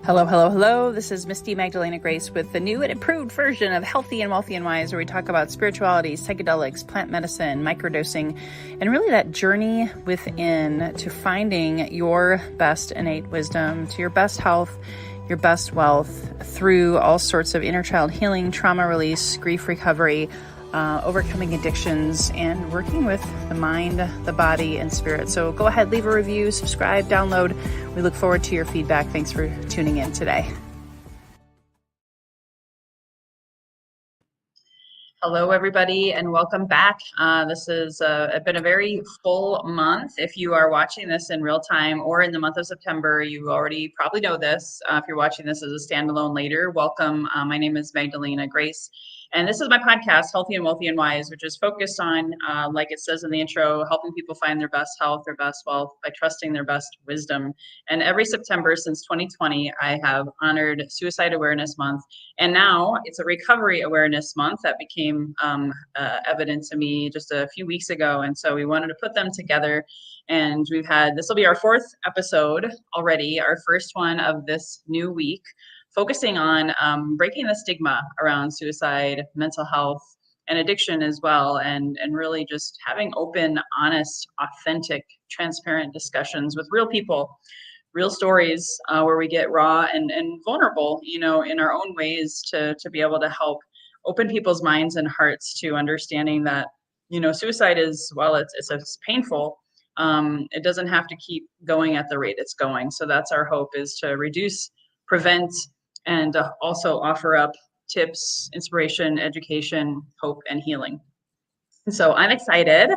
Hello, hello, hello. This is Misty Magdalena Grace with the new and improved version of Healthy and Wealthy and Wise, where we talk about spirituality, psychedelics, plant medicine, microdosing, and really that journey within to finding your best innate wisdom, to your best health, your best wealth through all sorts of inner child healing, trauma release, grief recovery, overcoming addictions, and working with the mind, the body, and spirit. So go ahead, leave a review, subscribe, download. We look forward to your feedback. Thanks for tuning in today. Hello, everybody, and welcome back. This has been a very full month. If you are watching this in real time or in the month of September, you already probably know this. If you're watching this as a standalone later, welcome. My name is Magdalena Grace, and this is my podcast, Healthy and Wealthy and Wise, which is focused on, like it says in the intro, helping people find their best health, their best wealth by trusting their best wisdom. And every September since 2020, I have honored Suicide Awareness Month. And now it's a Recovery Awareness Month that became evident to me just a few weeks ago. And so we wanted to put them together. And this will be our fourth episode already, our first one of this new week, focusing on breaking the stigma around suicide, mental health, and addiction as well. And really just having open, honest, authentic, transparent discussions with real people, real stories where we get raw and vulnerable, in our own ways to be able to help open people's minds and hearts to understanding that, suicide is, while it's painful, it doesn't have to keep going at the rate it's going. So that's our hope, is to reduce, prevent, and also offer up tips, inspiration, education, hope, and healing. And so I'm excited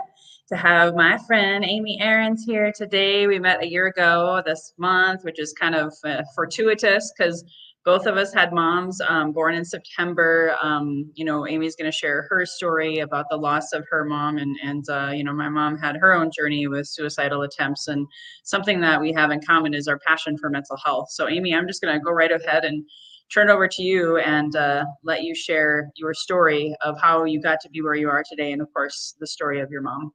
to have my friend Amy Arends here today. We met a year ago this month, which is kind of fortuitous because both of us had moms born in September. Amy's going to share her story about the loss of her mom, and my mom had her own journey with suicidal attempts, and something that we have in common is our passion for mental health. So Amy, I'm just going to go right ahead and turn it over to you and let you share your story of how you got to be where you are today, and of course the story of your mom.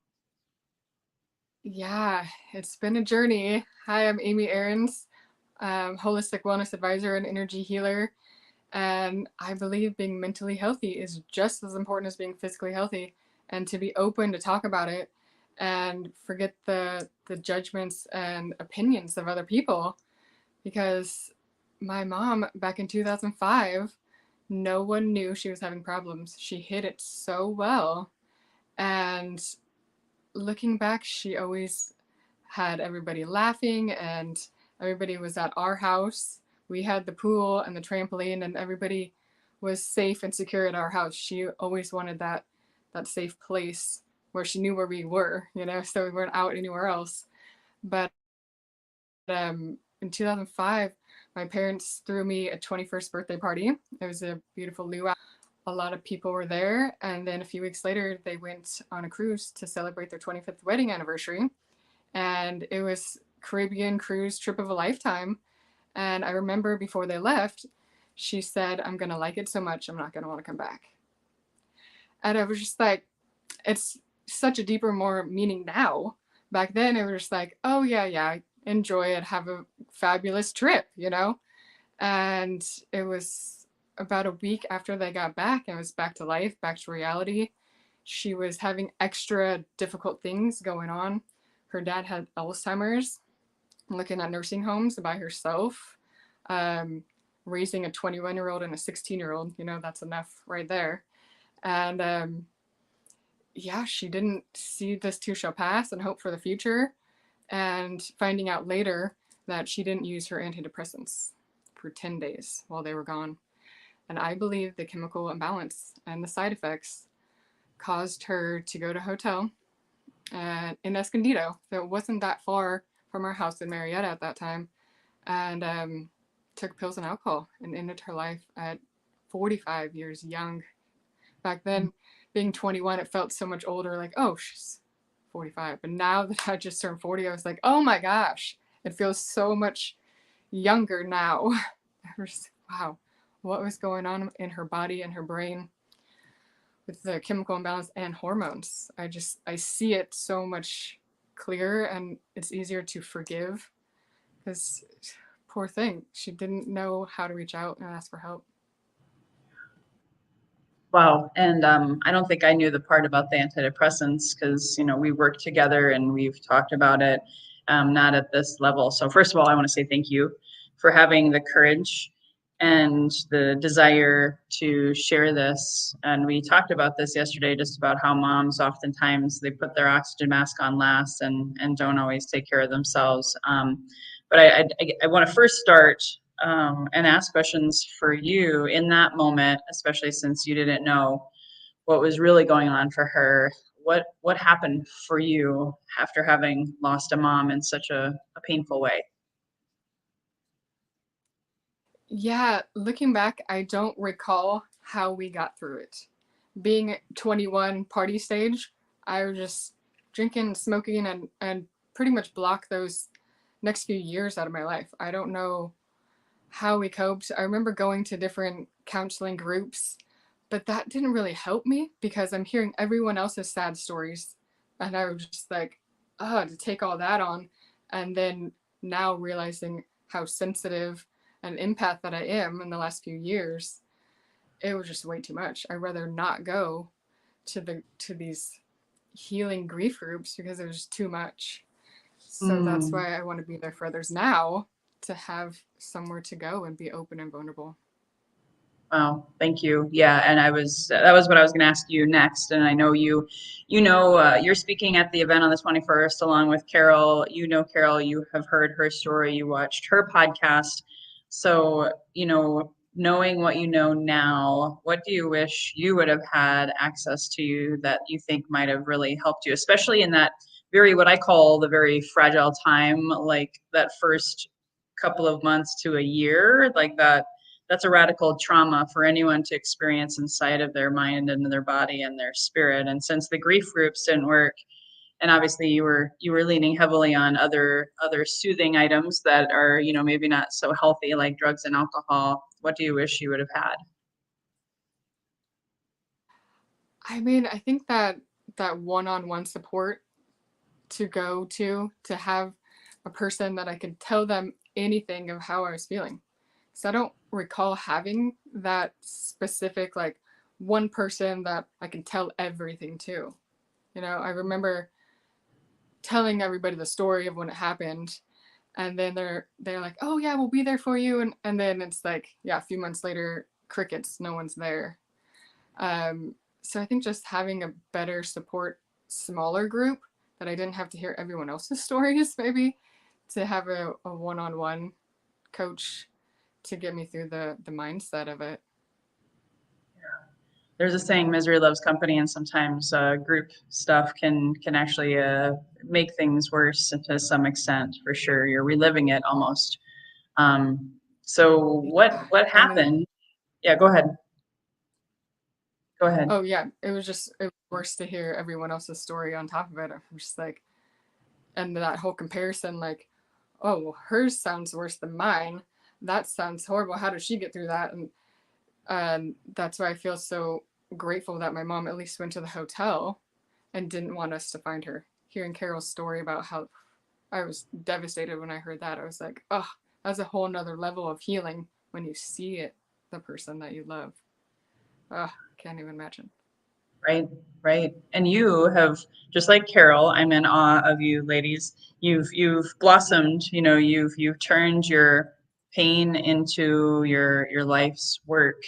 Yeah, it's been a journey. Hi, I'm Amy Arends, holistic wellness advisor and energy healer. And I believe being mentally healthy is just as important as being physically healthy, and to be open to talk about it and forget the judgments and opinions of other people. Because my mom, back in 2005, no one knew she was having problems. She hid it so well. And looking back, she always had everybody laughing, and everybody was at our house. We had the pool and the trampoline, and everybody was safe and secure at our house. She always wanted that safe place where she knew where we were, so we weren't out anywhere else. But in 2005, my parents threw me a 21st birthday party. It was a beautiful luau. A lot of people were there, and then a few weeks later they went on a cruise to celebrate their 25th wedding anniversary, and it was Caribbean cruise trip of a lifetime. And I remember before they left, she said, "I'm gonna like it so much I'm not gonna want to come back." And I was just like, it's such a deeper, more meaning now. Back then it was just like, oh yeah, enjoy it, have a fabulous trip, and it was about a week after they got back, and it was back to life, back to reality. She was having extra difficult things going on. Her dad had Alzheimer's, looking at nursing homes by herself, raising a 21-year-old and a 16-year-old, that's enough right there. And she didn't see this too shall pass and hope for the future, and finding out later that she didn't use her antidepressants for 10 days while they were gone. And I believe the chemical imbalance and the side effects caused her to go to a hotel in Escondido. So it wasn't that far from our house in Marietta at that time, and took pills and alcohol and ended her life at 45 years young. Back then, being 21, it felt so much older, like, oh, she's 45. But now that I just turned 40, I was like, oh my gosh, it feels so much younger now. Wow. What was going on in her body and her brain with the chemical imbalance and hormones. I see it so much clearer, and it's easier to forgive, because poor thing. She didn't know how to reach out and ask for help. Wow. And I don't think I knew the part about the antidepressants because, we work together and we've talked about it, not at this level. So first of all, I want to say thank you for having the courage and the desire to share this. And we talked about this yesterday, just about how moms oftentimes they put their oxygen mask on last and don't always take care of themselves. But I want to first start and ask questions for you in that moment, especially since you didn't know what was really going on for her. What happened for you after having lost a mom in such a painful way? Yeah, looking back, I don't recall how we got through it. Being 21 party stage, I was just drinking, smoking, and pretty much blocked those next few years out of my life. I don't know how we coped. I remember going to different counseling groups, but that didn't really help me because I'm hearing everyone else's sad stories. And I was just like, oh, to take all that on. And then now realizing how sensitive and empath that I am in the last few years, it was just way too much. I'd rather not go to these healing grief groups because it was just too much. So that's Mm. why I want to be there for others now, to have somewhere to go and be open and vulnerable. Wow, thank you. Yeah, and that was what I was going to ask you next. And I know you're speaking at the event on the 21st along with Carol. You know Carol, you have heard her story, you watched her podcast. So, knowing what you know now, what do you wish you would have had access to that you think might have really helped you, especially in that very, what I call the very fragile time, like that first couple of months to a year, like that's a radical trauma for anyone to experience inside of their mind and their body and their spirit. And since the grief groups didn't work, and obviously you were leaning heavily on other soothing items that are, maybe not so healthy, like drugs and alcohol, what do you wish you would have had? I mean, I think that one-on-one support, to go to have a person that I could tell them anything of how I was feeling. So I don't recall having that specific, like, one person that I can tell everything to. I remember telling everybody the story of when it happened, and then they're like, "Oh yeah, we'll be there for you," and then it's like, yeah, a few months later, crickets, no one's there. So I think just having a better support, smaller group that I didn't have to hear everyone else's stories, maybe, to have a one-on-one coach to get me through the mindset of it. There's a saying, misery loves company, and sometimes group stuff can actually make things worse to some extent, for sure. You're reliving it almost. So Yeah. what And then, happened? Yeah, go ahead. Go ahead. oh yeah, it was worse to hear everyone else's story on top of it. I'm just like, and that whole comparison, like, oh, well, hers sounds worse than mine. That sounds horrible. How did she get through that? And that's why I feel so grateful that my mom at least went to the hotel and didn't want us to find her. Hearing Carol's story about how I was devastated when I heard that, I was like, oh, that's a whole nother level of healing when you see it, the person that you love. Oh, can't even imagine. Right, right. And you have, just like Carol, I'm in awe of you ladies. You've blossomed, you've turned your pain into your life's work.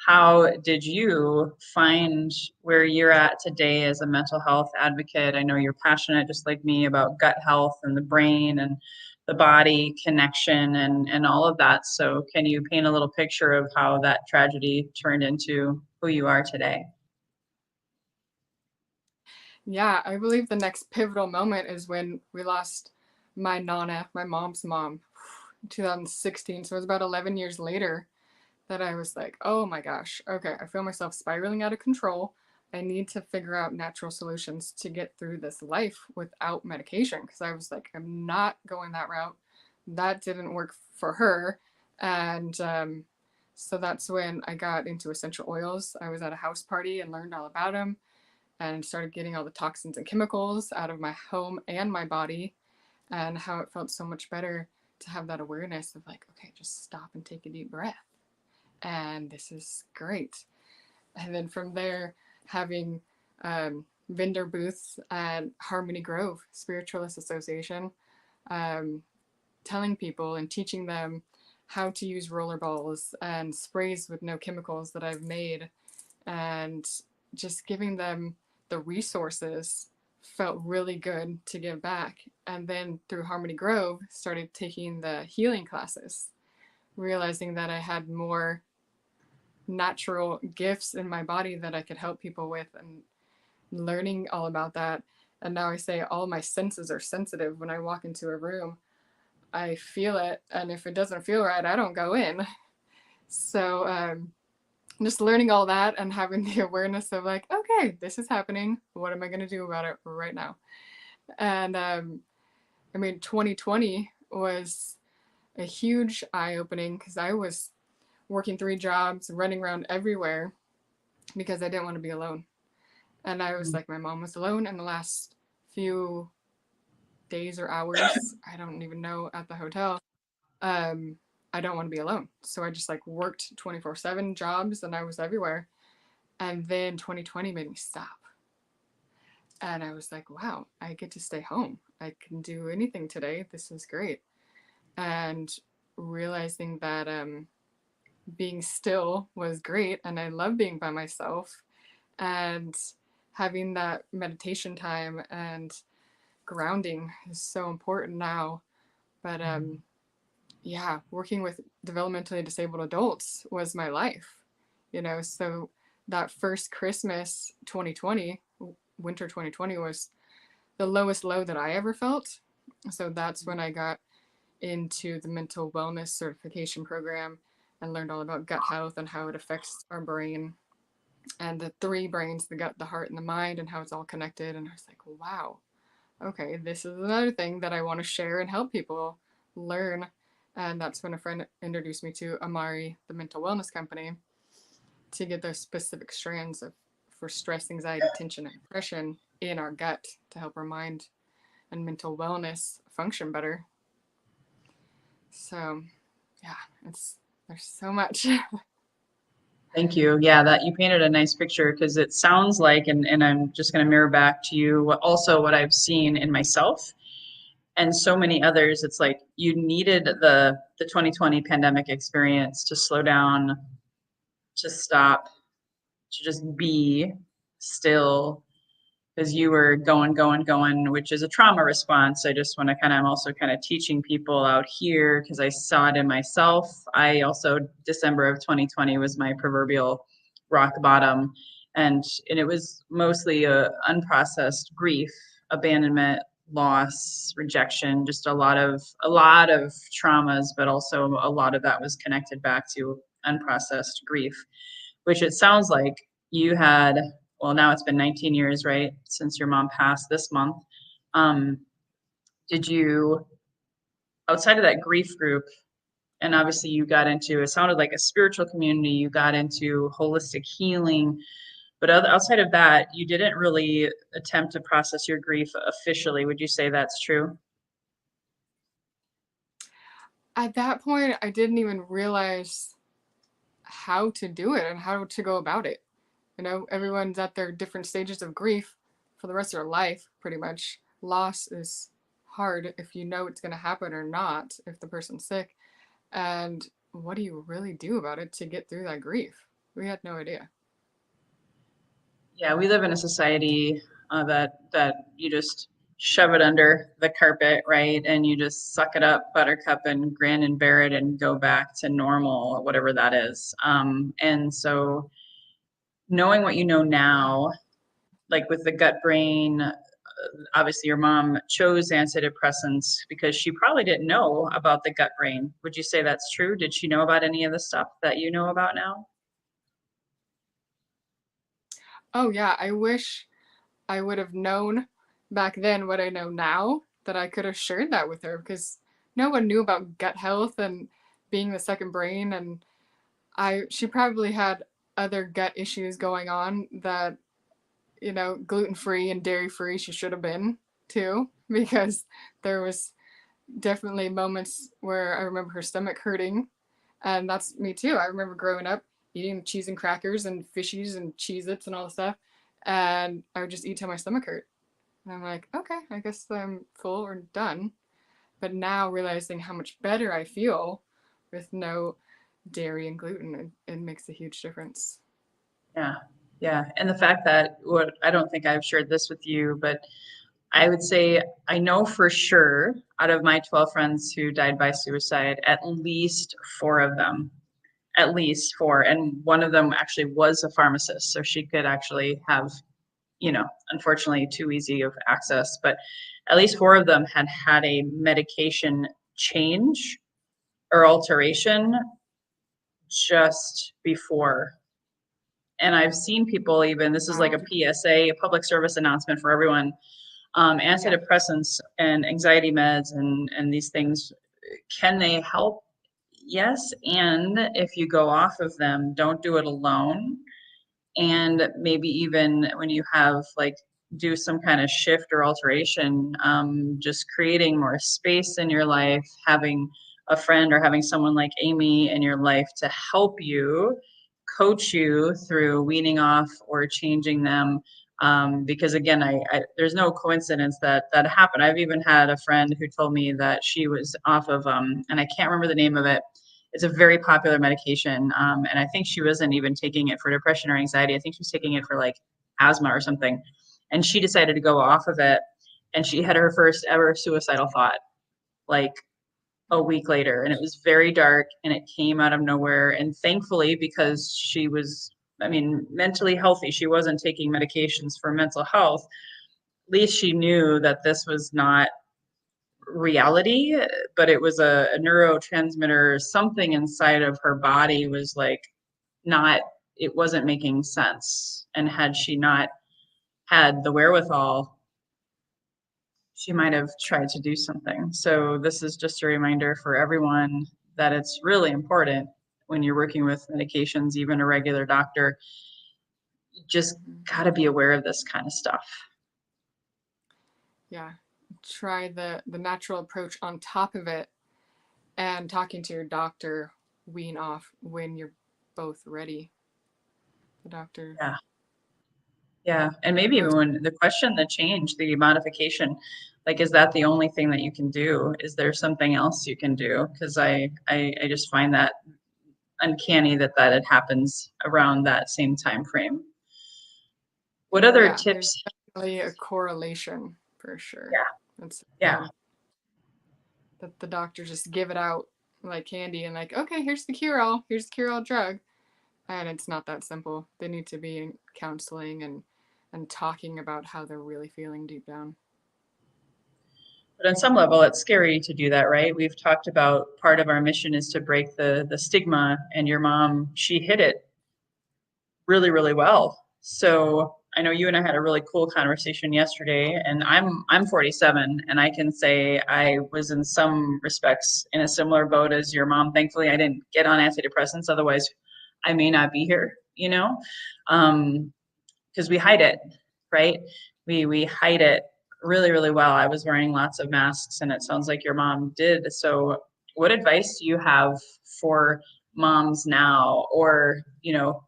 How did you find where you're at today as a mental health advocate? I know you're passionate, just like me, about gut health and the brain and the body connection and all of that. So can you paint a little picture of how that tragedy turned into who you are today? Yeah, I believe the next pivotal moment is when we lost my Nana, my mom's mom, in 2016. So it was about 11 years later that I was like, oh my gosh, okay, I feel myself spiraling out of control. I need to figure out natural solutions to get through this life without medication, because I was like, I'm not going that route. That didn't work for her. And so that's when I got into essential oils. I was at a house party and learned all about them and started getting all the toxins and chemicals out of my home and my body, and how it felt so much better to have that awareness of like, okay, just stop and take a deep breath. And this is great. And then from there, having vendor booths at Harmony Grove Spiritualist Association, telling people and teaching them how to use rollerballs and sprays with no chemicals that I've made, and just giving them the resources felt really good to give back. And then through Harmony Grove, started taking the healing classes, realizing that I had more natural gifts in my body that I could help people with, and learning all about that. And now I say all my senses are sensitive. When I walk into a room, I feel it, and if it doesn't feel right, I don't go in. So just learning all that and having the awareness of like, okay, this is happening. What am I going to do about it right now? And I mean, 2020 was a huge eye-opening because I was working 3 jobs, running around everywhere because I didn't want to be alone. And I was like, my mom was alone in the last few days or hours, I don't even know, at the hotel. I don't want to be alone. So I just like worked 24/7 jobs and I was everywhere. And then 2020 made me stop. And I was like, wow, I get to stay home. I can do anything today. This is great. And realizing that being still was great. And I love being by myself. And having that meditation time and grounding is so important now. But yeah, working with developmentally disabled adults was my life, you know. So that first Christmas 2020, winter 2020, was the lowest low that I ever felt. So that's when I got into the mental wellness certification program and learned all about gut health and how it affects our brain and the 3 brains, the gut, the heart, and the mind, and how it's all connected. And I was like, wow, okay, this is another thing that I want to share and help people learn. And that's when a friend introduced me to Amari, the mental wellness company, to get those specific strands of for stress, anxiety, tension, and depression in our gut to help our mind and mental wellness function better. So yeah, there's so much. Thank you. Yeah, that you painted a nice picture because it sounds like, and I'm just going to mirror back to you also what I've seen in myself and so many others. It's like you needed the 2020 pandemic experience to slow down, to stop, to just be still, because you were going, which is a trauma response. I just want to I'm also kind of teaching people out here because I saw it in myself. I also, December of 2020 was my proverbial rock bottom. And it was mostly a unprocessed grief, abandonment, loss, rejection, just a lot of traumas, but also a lot of that was connected back to unprocessed grief, which it sounds like you had. Well, now it's been 19 years, right, since your mom passed this month. Um, did you, outside of that grief group, and obviously you got into, it sounded like a spiritual community, you got into holistic healing, but outside of that, you didn't really attempt to process your grief officially. Would you say that's true? At that point, I didn't even realize how to do it and how to go about it. You know, everyone's at their different stages of grief for the rest of their life, pretty much. Loss is hard if you know it's going to happen or not, if the person's sick. And what do you really do about it to get through that grief? We had no idea. Yeah, we live in a society that you just shove it under the carpet, right? And you just suck it up, buttercup, and grin and bear it and go back to normal, whatever that is. And so knowing what you know now, like with the gut brain, obviously your mom chose antidepressants because she probably didn't know about the gut brain. Would you say that's true? Did she know about any of the stuff that you know about now? Oh, yeah, I wish I would have known back then what I know now, that I could have shared that with her, because no one knew about gut health and being the second brain. And she probably had other gut issues going on that, you know, gluten free and dairy free she should have been too, because there was definitely moments where I remember her stomach hurting, and that's me too. I remember growing up eating cheese and crackers and fishies and Cheez-Its and all the stuff, and I would just eat till my stomach hurt. And I'm like, okay, I guess I'm full or done. But now realizing how much better I feel with no dairy and gluten, it makes a huge difference. Yeah. Yeah. And the fact that what I don't think I've shared this with you, but I would say I know for sure out of my 12 friends who died by suicide, at least four of them, at least four. And one of them actually was a pharmacist. So she could actually have, unfortunately too easy of access, but at least four of them had had a medication change or alteration just before. And I've seen people even, this is like Wow. a PSA, a public service announcement for everyone. Yeah. Antidepressants and anxiety meds and these things, can they help? Yes. And if you go off of them, don't do it alone. And maybe even when you have like do some kind of shift or alteration, just creating more space in your life, having a friend or having someone like Amy in your life to help you, coach you through weaning off or changing them. Because again, there's no coincidence that that happened. I've even had a friend who told me that she was off of, and I can't remember the name of it. It's a very popular medication, and I think she wasn't even taking it for depression or anxiety. I think she was taking it for like asthma or something, and she decided to go off of it, and she had her first ever suicidal thought, like a week later, and it was very dark and it came out of nowhere. And thankfully, because she was, I mean, mentally healthy, she wasn't taking medications for mental health, at least she knew that this was not reality, but it was a neurotransmitter. Something inside of her body was like not, it wasn't making sense. And had she not had the wherewithal, she might have tried to do something. So this is just a reminder for everyone that it's really important when you're working with medications, even a regular doctor, you just got to be aware of this kind of stuff. Yeah. Try the natural approach on top of it, and talking to your doctor, wean off when you're both ready. The doctor. Yeah. Yeah. And maybe even Most, when the question, the change, the modification, like, is that the only thing that you can do? Is there something else you can do? Because I just find that uncanny that it happens around that same time frame. What other yeah, there's tips? definitely a correlation for sure. Yeah. It's Yeah. that the doctor just give it out like candy and like, okay, here's the cure all, here's the cure all drug, and it's not that simple. They need to be in counseling and talking about how they're really feeling deep down. But on some level, it's scary to do that, right? We've talked about part of our mission is to break the stigma, and your mom, she hit it really, really well. So I know you and I had a really cool conversation yesterday, and I'm 47, and I can say I was in some respects in a similar boat as your mom. Thankfully, I didn't get on antidepressants, otherwise, I may not be here. Because we hide it, right? We hide it really, really well. I was wearing lots of masks, and it sounds like your mom did. So, what advice do you have for moms now, or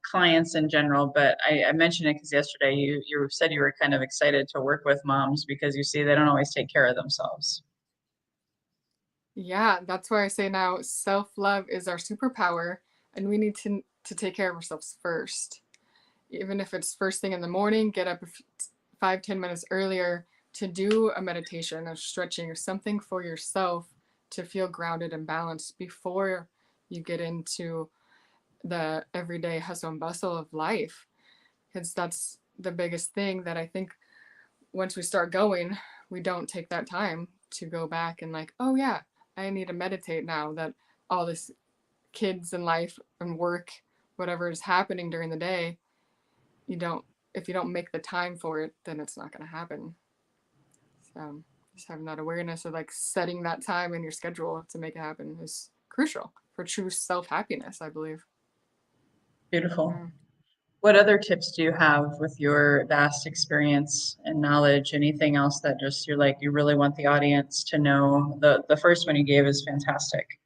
clients in general? But I mentioned it because yesterday you said you were kind of excited to work with moms because you see they don't always take care of themselves. Yeah, that's why I say now self-love is our superpower, and we need to take care of ourselves first. Even if it's first thing in the morning, get up 5-10 minutes earlier to do a meditation, a stretching, or something for yourself to feel grounded and balanced before you get into the everyday hustle and bustle of life. Because that's the biggest thing that I think once we start going, we don't take that time to go back and like, oh yeah, I need to meditate now that all this kids and life and work, whatever is happening during the day, you don't, if you don't make the time for it, then it's not going to happen. So just having that awareness of like setting that time in your schedule to make it happen is crucial for true self happiness, I believe. Beautiful. Yeah. What other tips do you have with your vast experience and knowledge? Anything else that just you're like you really want the audience to know? The first one you gave is fantastic.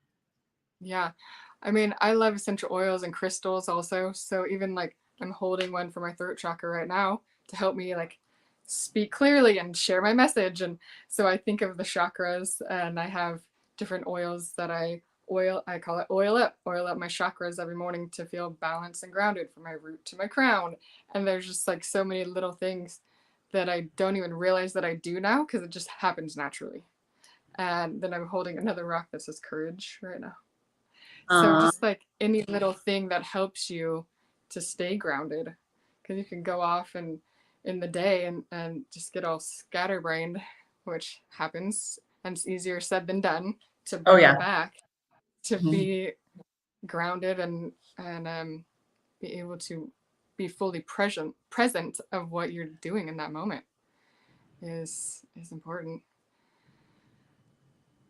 Yeah. I mean, I love essential oils and crystals also. So even like I'm holding one for my throat chakra right now to help me like speak clearly and share my message. And so I think of the chakras and I have different oils that I call it oil up my chakras every morning to feel balanced and grounded from my root to my crown. And there's just like so many little things that I don't even realize that I do now because it just happens naturally. And then I'm holding another rock that says courage right now. So Uh, just like any little thing that helps you to stay grounded, because you can go off and in the day and just get all scatterbrained, which happens, and it's easier said than done to oh bring it yeah. back to Mhm. be grounded and be able to be fully present of what you're doing in that moment is important.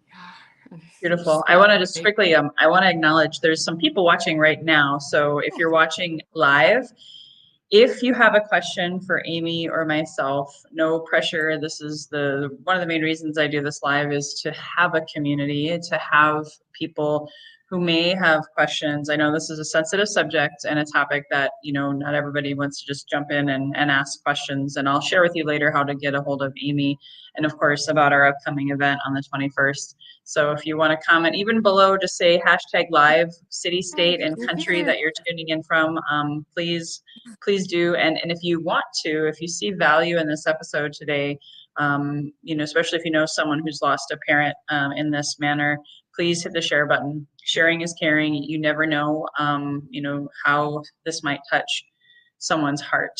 Yeah, Beautiful. just I being want able to to just make. quickly I want to acknowledge there's some people watching right now. So if Oh, you're watching live, if you have a question for Amy or myself, no pressure. This is the one of the main reasons I do this live is to have a community, to have people who may have questions. I know this is a sensitive subject and a topic that, not everybody wants to just jump in and ask questions. And I'll share with you later how to get a hold of Amy and of course about our upcoming event on the 21st. So if you want to comment even below, just say hashtag live city, state, and you're country here. that you're tuning in from. Please do. And if you want to, if you see value in this episode today, especially if you know someone who's lost a parent in this manner, please hit the share button. Sharing is caring. You never know, how this might touch someone's heart.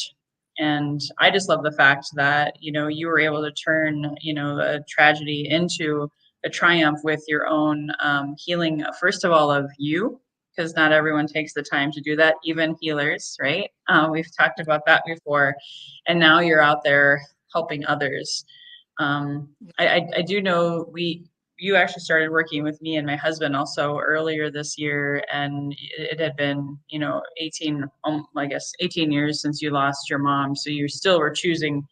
And I just love the fact that, you were able to turn, a tragedy into a triumph with your own healing, first of all, of you, because not everyone takes the time to do that, even healers, right? We've talked about that before. And now you're out there helping others. I do know you actually started working with me and my husband also earlier this year, and it had been 18, I guess 18 years since you lost your mom, so you still were choosing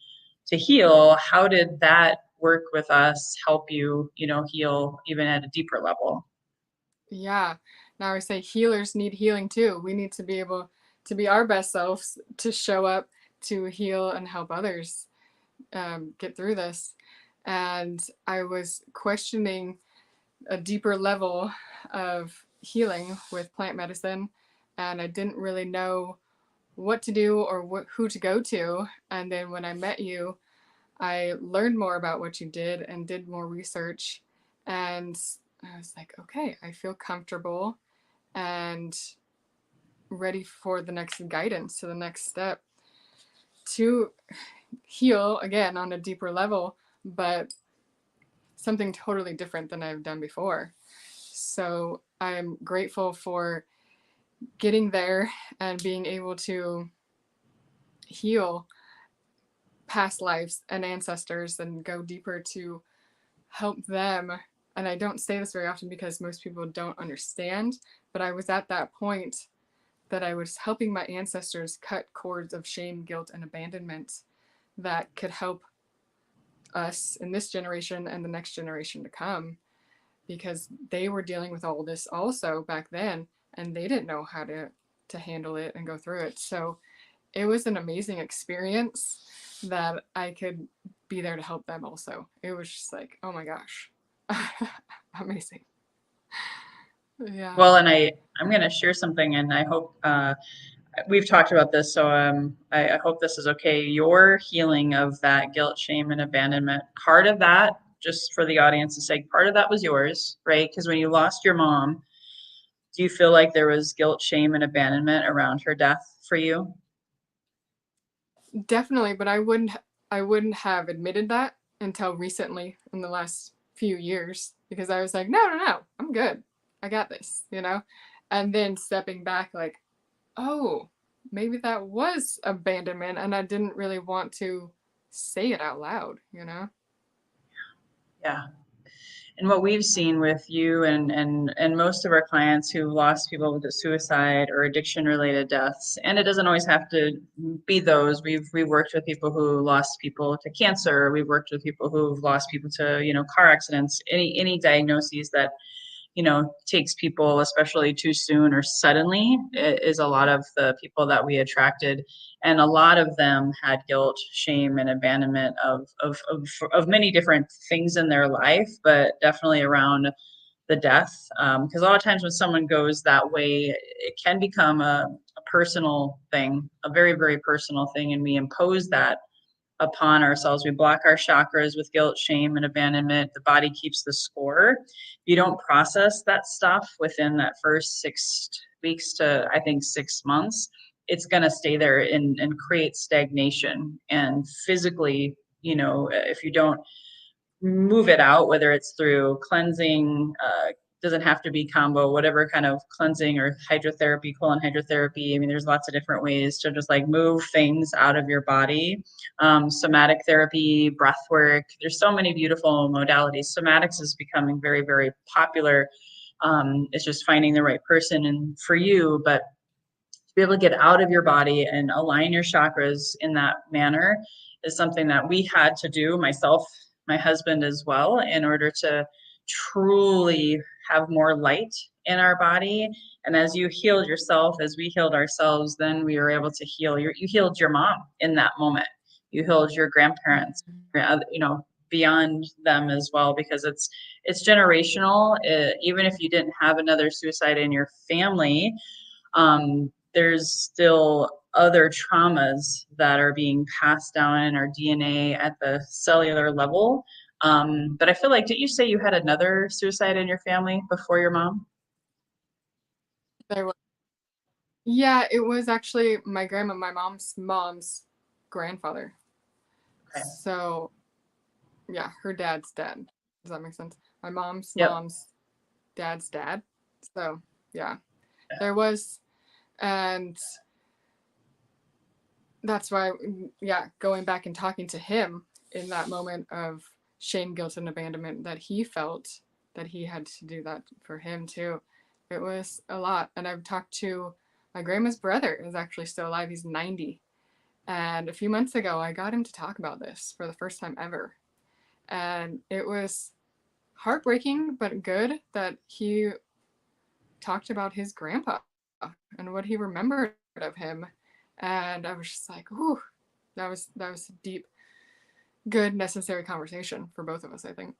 to heal. How did that work with us help you heal even at a deeper level? Yeah. Now I say healers need healing too. We need to be able to be our best selves, to show up, to heal and help others get through this. And I was questioning a deeper level of healing with plant medicine, and I didn't really know what to do or who to go to. And then when I met you, I learned more about what you did and did more research. And I was like, okay, I feel comfortable and ready for the next guidance to the next step to heal again on a deeper level, but something totally different than I've done before. So I'm grateful for getting there and being able to heal past lives and ancestors and go deeper to help them. And I don't say this very often because most people don't understand, but I was at that point that I was helping my ancestors cut cords of shame, guilt, and abandonment that could help us in this generation and the next generation to come, because they were dealing with all this also back then and they didn't know how to handle it and go through it. So it was an amazing experience that I could be there to help them also. It was just like, oh my gosh. Amazing. Yeah. Well, and I'm going to share something, and I hope we've talked about this, so I hope this is okay. Your healing of that guilt, shame, and abandonment, part of that, just for the audience's sake, part of that was yours, right? Because when you lost your mom, do you feel like there was guilt, shame, and abandonment around her death for you? Definitely, but I wouldn't have admitted that until recently in the last few years, because I was like, no, no, no, I'm good. I got this. And then stepping back like, oh, maybe that was abandonment and I didn't really want to say it out loud. Yeah. and what we've seen with you and most of our clients who lost people to suicide or addiction related deaths, and it doesn't always have to be those. We've worked with people who lost people to cancer. We've worked with people who've lost people to, car accidents, any diagnoses that, takes people, especially too soon or suddenly, is a lot of the people that we attracted. And a lot of them had guilt, shame, and abandonment of many different things in their life, but definitely around the death. Because a lot of times when someone goes that way, it can become a personal thing, a very, very personal thing. And we impose that upon ourselves. We block our chakras with guilt, shame, and abandonment. The body keeps the score. If you don't process that stuff within that first 6 weeks to, I think, 6 months, it's going to stay there and create stagnation. And physically, if you don't move it out, whether it's through cleansing, doesn't have to be combo, whatever kind of cleansing or hydrotherapy, colon hydrotherapy. I mean, there's lots of different ways to just like move things out of your body. Somatic therapy, breath work. There's so many beautiful modalities. Somatics is becoming very, very popular. It's just finding the right person and for you, but to be able to get out of your body and align your chakras in that manner is something that we had to do, myself, my husband as well, in order to truly have more light in our body. And as you healed yourself, as we healed ourselves, then we were able to heal you healed your mom in that moment. You healed your grandparents, beyond them as well, because it's generational. Even if you didn't have another suicide in your family, there's still other traumas that are being passed down in our DNA at the cellular level. But I feel like, did you say you had another suicide in your family before your mom? There was, yeah, it was actually my mom's grandfather. Okay. So yeah, her dad's dad. Does that make sense? My mom's Yep. mom's dad's dad. So yeah, there was, and that's why, yeah, going back and talking to him in that moment of shame, guilt, and abandonment that he felt, that he had to do that for him too. It was a lot. And I've talked to my grandma's brother, is actually still alive. He's 90. And a few months ago, I got him to talk about this for the first time ever. And it was heartbreaking, but good that he talked about his grandpa and what he remembered of him. And I was just like, ooh, that was a deep, good, necessary conversation for both of us, I think.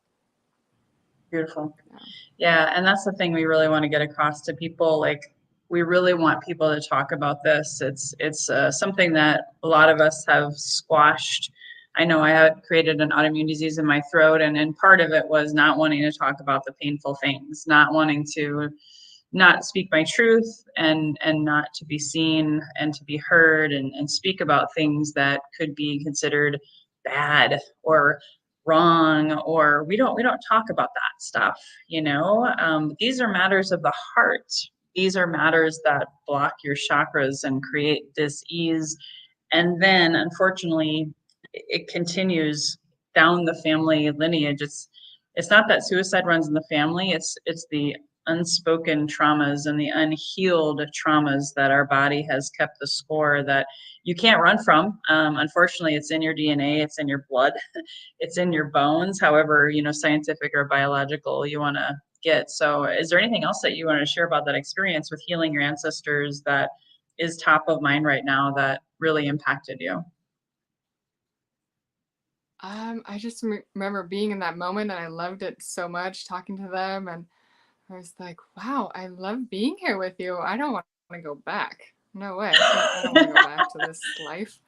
Beautiful. Yeah, and that's the thing we really want to get across to people. Like, we really want people to talk about this. It's something that a lot of us have squashed. I know I had created an autoimmune disease in my throat, and part of it was not wanting to talk about the painful things, not wanting to not speak my truth and not to be seen and to be heard and speak about things that could be considered bad or wrong, or we don't talk about that stuff. These are matters of the heart. These are matters that block your chakras and create dis-ease, and then unfortunately it continues down the family lineage. It's not that suicide runs in the family, it's the unspoken traumas and the unhealed traumas that our body has kept the score that you can't run from. Unfortunately, it's in your DNA, it's in your blood, it's in your bones, however, scientific or biological you want to get. So is there anything else that you want to share about that experience with healing your ancestors that is top of mind right now that really impacted you? I just remember being in that moment, and I loved it so much, talking to them, and I was like, wow, I love being here with you. I don't want to go back. No way. I don't want to go back to this life.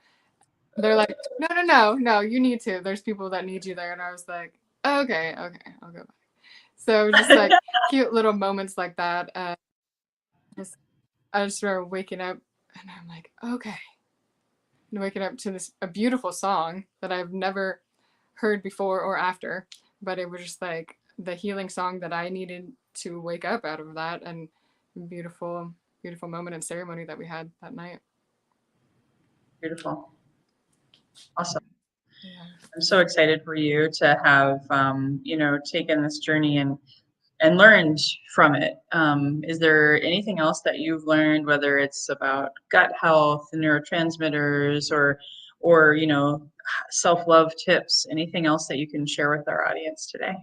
They're like, no, no, no, no, you need to. There's people that need you there. And I was like, okay, okay, I'll go back. So just like cute little moments like that. Just, I just remember waking up and I'm like, okay. And waking up to a beautiful song that I've never heard before or after, but it was just like the healing song that I needed to wake up out of that, and beautiful, beautiful moment and ceremony that we had that night. Beautiful. Awesome. Yeah. I'm so excited for you to have, taken this journey and learned from it. Is there anything else that you've learned, whether it's about gut health, neurotransmitters, or self-love tips? Anything else that you can share with our audience today?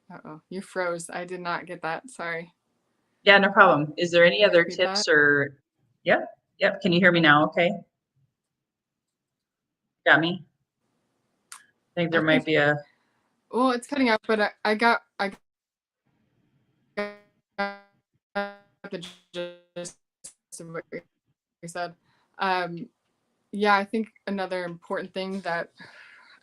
Uh-oh, you froze. I did not get that. Sorry. Yeah, no problem. Is there any Can you other repeat that? tips or? Yep, yep. Can you hear me now? Okay, got me. I think there might Okay. be a. Well, it's cutting out, but I got the gist of what you said. Um, yeah, I think another important thing that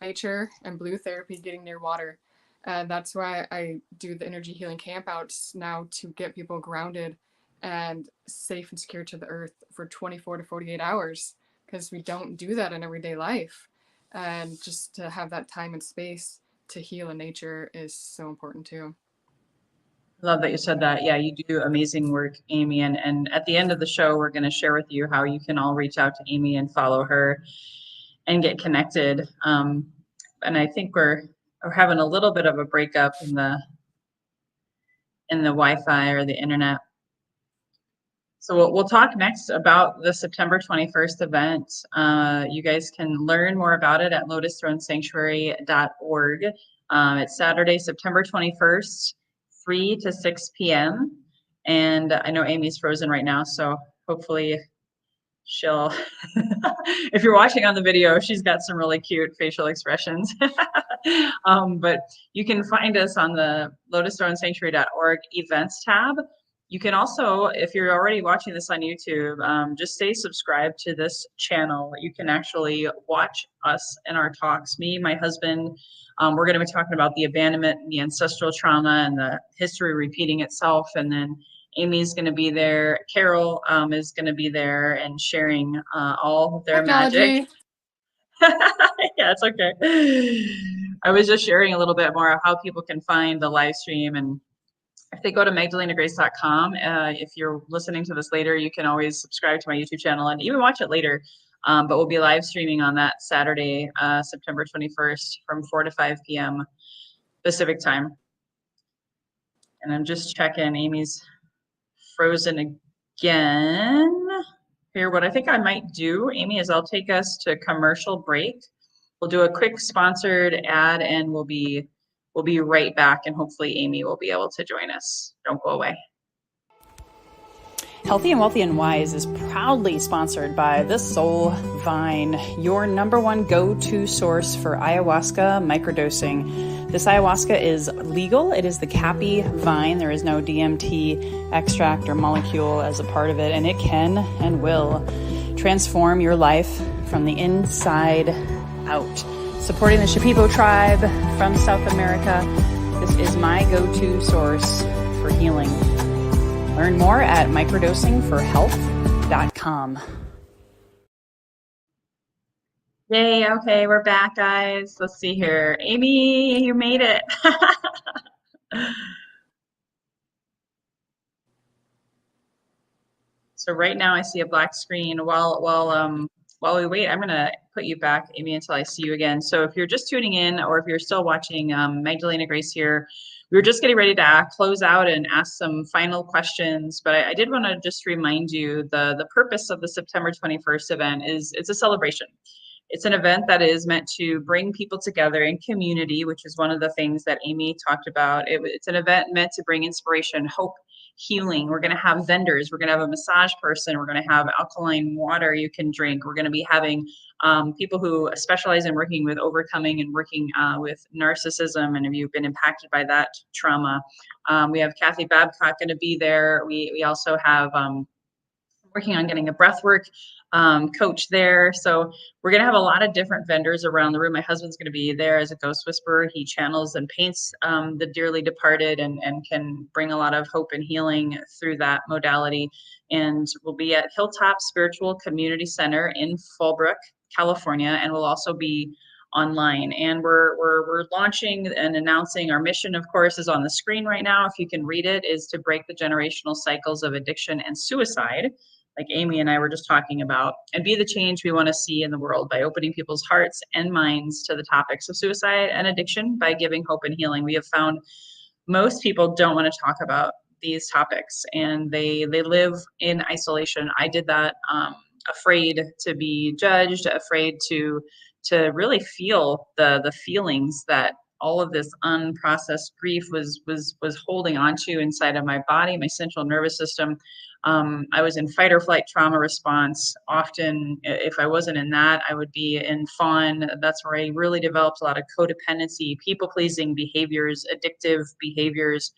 nature and blue therapy, getting near water. That's why I do the energy healing campouts now, to get people grounded and safe and secure to the earth for 24 to 48 hours, because we don't do that in everyday life. And just to have that time and space to heal in nature is so important too. Love that you said that. Yeah, you do amazing work, Amy. And at the end of the show, we're going to share with you how you can all reach out to Amy and follow her and get connected. And I think we're having a little bit of a breakup in the Wi-Fi or the internet. So we'll talk next about the September 21st event. You guys can learn more about it at lotusthronesanctuary.org. It's Saturday, September 21st, 3 to 6 p.m. And I know Amy's frozen right now, so hopefully she'll, if you're watching on the video, she's got some really cute facial expressions. But you can find us on the lotusthronesanctuary.org events tab. You can also, if you're already watching this on YouTube, just stay subscribed to this channel. You can actually watch us in our talks. Me, my husband, we're going to be talking about the abandonment and the ancestral trauma and the history repeating itself. And then Amy's going to be there. Carol is going to be there and sharing all their magic. Technology. Yeah, it's okay. I was just sharing a little bit more of how people can find the live stream. And if they go to magdalenagrace.com, if you're listening to this later, you can always subscribe to my YouTube channel and even watch it later. But we'll be live streaming on that Saturday, September 21st from 4 to 5 p.m. Pacific time. And I'm just checking. Amy's frozen again. Here, what I think I might do, Amy, is I'll take us to commercial break. We'll do a quick sponsored ad and we'll be right back, and hopefully Amy will be able to join us. Don't go away. Healthy and Wealthy and Wise is proudly sponsored by the Soul Vine, your number one go-to source for ayahuasca microdosing. This ayahuasca is legal. It is the Cappy vine. There is no DMT extract or molecule as a part of it, and it can and will transform your life from the inside out. Supporting the Shipibo tribe from South America, this is my go-to source for healing. Learn more at microdosingforhealth.com. Yay, okay, we're back, guys. Let's see here. Amy, you made it. So right now I see a black screen. While we wait, I'm gonna put you back, Amy, until I see you again. So if you're just tuning in, or if you're still watching, Magdalena Grace here. We were just getting ready to close out and ask some final questions, but I did want to just remind you the purpose of the September 21st event is it's a celebration. It's an event that is meant to bring people together in community, which is one of the things that Amy talked about. It's an event meant to bring inspiration, hope, healing. We're going to have vendors. We're going to have a massage person. We're going to have alkaline water you can drink. We're going to be having people who specialize in working with overcoming and working with narcissism. And if you've been impacted by that trauma, we have Kathy Babcock going to be there. We also have working on getting a breathwork coach there. So we're going to have a lot of different vendors around the room. My husband's going to be there as a ghost whisperer. He channels and paints the dearly departed and can bring a lot of hope and healing through that modality. And we'll be at Hilltop Spiritual Community Center in Fallbrook, California, and we'll also be online. And we're launching and announcing our mission, of course, is on the screen right now. If you can read it, is to break the generational cycles of addiction and suicide like Amy and I were just talking about, and be the change we want to see in the world by opening people's hearts and minds to the topics of suicide and addiction by giving hope and healing. We have found most people don't want to talk about these topics, and they live in isolation. I did that, afraid to be judged, afraid to really feel the feelings that all of this unprocessed grief was holding on to inside of my body, my central nervous system. I was in fight or flight trauma response. Often, if I wasn't in that, I would be in fawn. That's where I really developed a lot of codependency, people pleasing behaviors, addictive behaviors.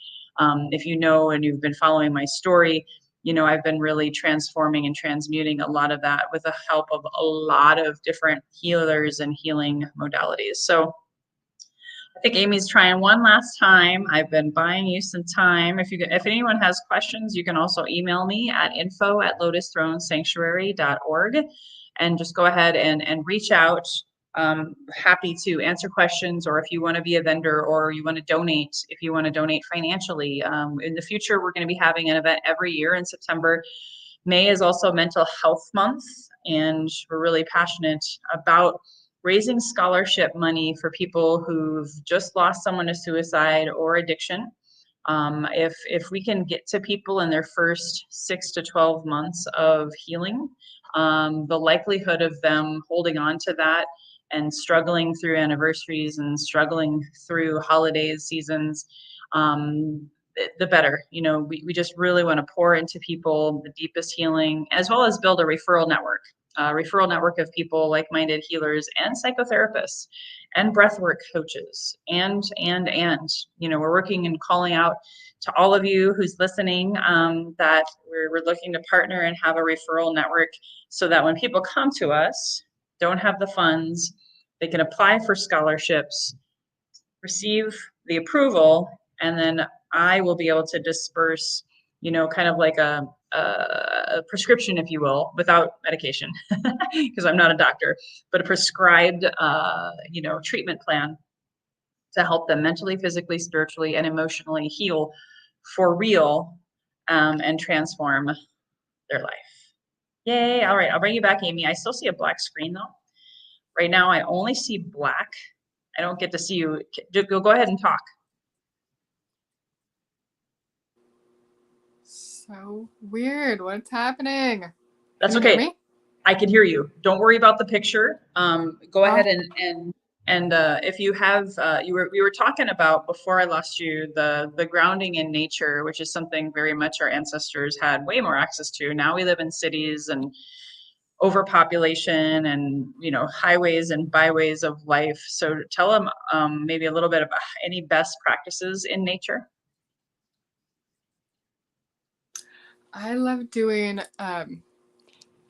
If you know and you've been following my story, you know, I've been really transforming and transmuting a lot of that with the help of a lot of different healers and healing modalities. So I think Amy's trying one last time. I've been buying you some time. If anyone has questions, you can also email me at info@lotusthronesanctuary.org and just go ahead and reach out. Happy to answer questions, or if you want to be a vendor or you want to donate, if you want to donate financially. In the future, we're going to be having an event every year in September. May is also Mental Health Month, and we're really passionate about raising scholarship money for people who've just lost someone to suicide or addiction. If we can get to people in their first 6 to 12 months of healing, the likelihood of them holding on to that and struggling through anniversaries and struggling through holidays, seasons, the better. You know, we just really want to pour into people the deepest healing, as well as build a referral network of people, like-minded healers and psychotherapists and breathwork coaches. You know, we're working and calling out to all of you who's listening, that we're looking to partner and have a referral network so that when people come to us, don't have the funds, they can apply for scholarships, receive the approval, and then I will be able to disperse, you know, kind of like a prescription, if you will, without medication, because I'm not a doctor, but a prescribed, you know, treatment plan to help them mentally, physically, spiritually, and emotionally heal for real, and transform their life. Yay. All right. I'll bring you back, Amy. I still see a black screen though. Right now, I only see black. I don't get to see you. Go ahead and talk. So weird. What's happening? That's Can you hear okay. me? I can hear you. Don't worry about the picture. Go ahead Oh, and if you have, we were talking about before I lost you, the grounding in nature, which is something very much our ancestors had way more access to. Now we live in cities and overpopulation and, you know, highways and byways of life. So tell them, maybe a little bit about any best practices in nature. I love doing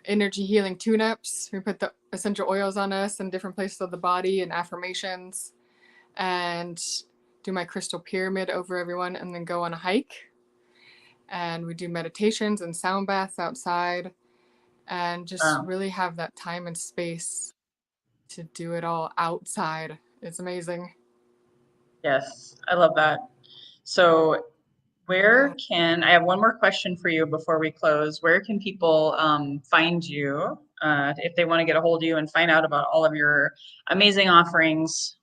energy healing tune-ups. We put the essential oils on us in different places of the body and affirmations, and do my crystal pyramid over everyone, and then go on a hike. And we do meditations and sound baths outside, and just Um, really have that time and space to do it all outside. It's amazing. yes, I love that. So Yeah. I have one more question for you before we close. Where can people, find you, if they want to get a hold of you and find out about all of your amazing offerings?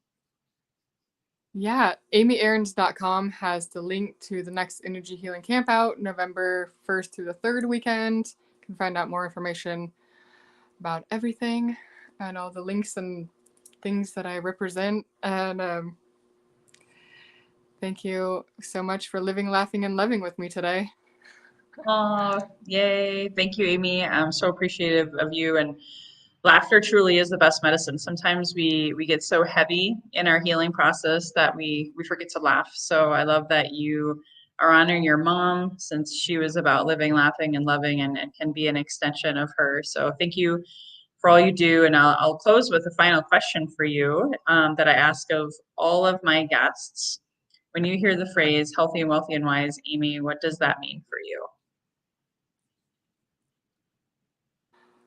Yeah, amyarends.com has the link to the next Energy Healing Campout, November 1st through the 3rd weekend. You can find out more information about everything and all the links and things that I represent. And thank you so much for living, laughing, and loving with me today. Oh, yay. Thank you, Amy. I'm so appreciative of you. And laughter truly is the best medicine. Sometimes we get so heavy in our healing process that we forget to laugh. So I love that you are honoring your mom, since she was about living, laughing, and loving, and can be an extension of her. So thank you for all you do. And I'll close with a final question for you, that I ask of all of my guests. When you hear the phrase healthy and wealthy and wise, Amy, what does that mean for you?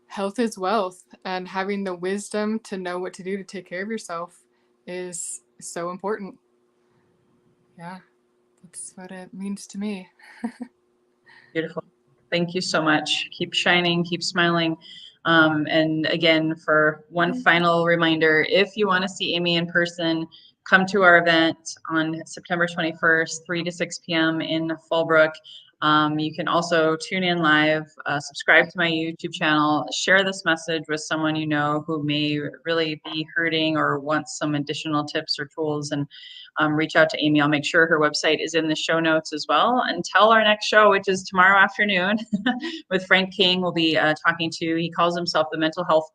Health is wealth, and having the wisdom to know what to do to take care of yourself is so important. Yeah, that's what it means to me. Beautiful. Thank you so much. Keep shining, keep smiling. And again, for one final reminder, if you want to see Amy in person, come to our event on September 21st, 3 to 6 p.m. in Fallbrook. You can also tune in live, subscribe to my YouTube channel, share this message with someone you know who may really be hurting or wants some additional tips or tools, and reach out to Amy. I'll make sure her website is in the show notes as well. Until our next show, which is tomorrow afternoon with Frank King, we'll be talking to, he calls himself the mental health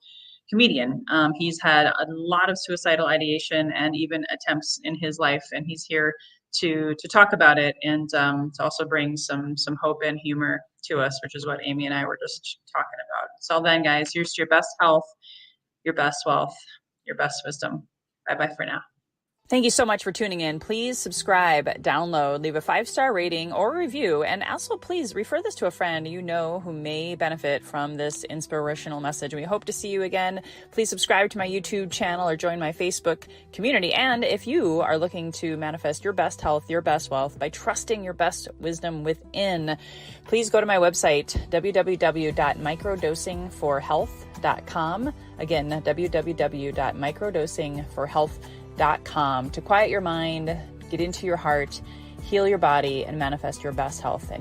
comedian. He's had a lot of suicidal ideation and even attempts in his life, and he's here to talk about it and to also bring some hope and humor to us, which is what Amy and I were just talking about. So then, guys, here's to your best health, your best wealth, your best wisdom. Bye bye for now. Thank you so much for tuning in. Please subscribe, download, leave a 5-star rating or review, and also please refer this to a friend you know who may benefit from this inspirational message. We hope to see you again. Please subscribe to my YouTube channel or join my Facebook community. And if you are looking to manifest your best health, your best wealth by trusting your best wisdom within, please go to my website, www.microdosingforhealth.com. Again, www.microdosingforhealth.com, to quiet your mind, get into your heart, heal your body, and manifest your best health and your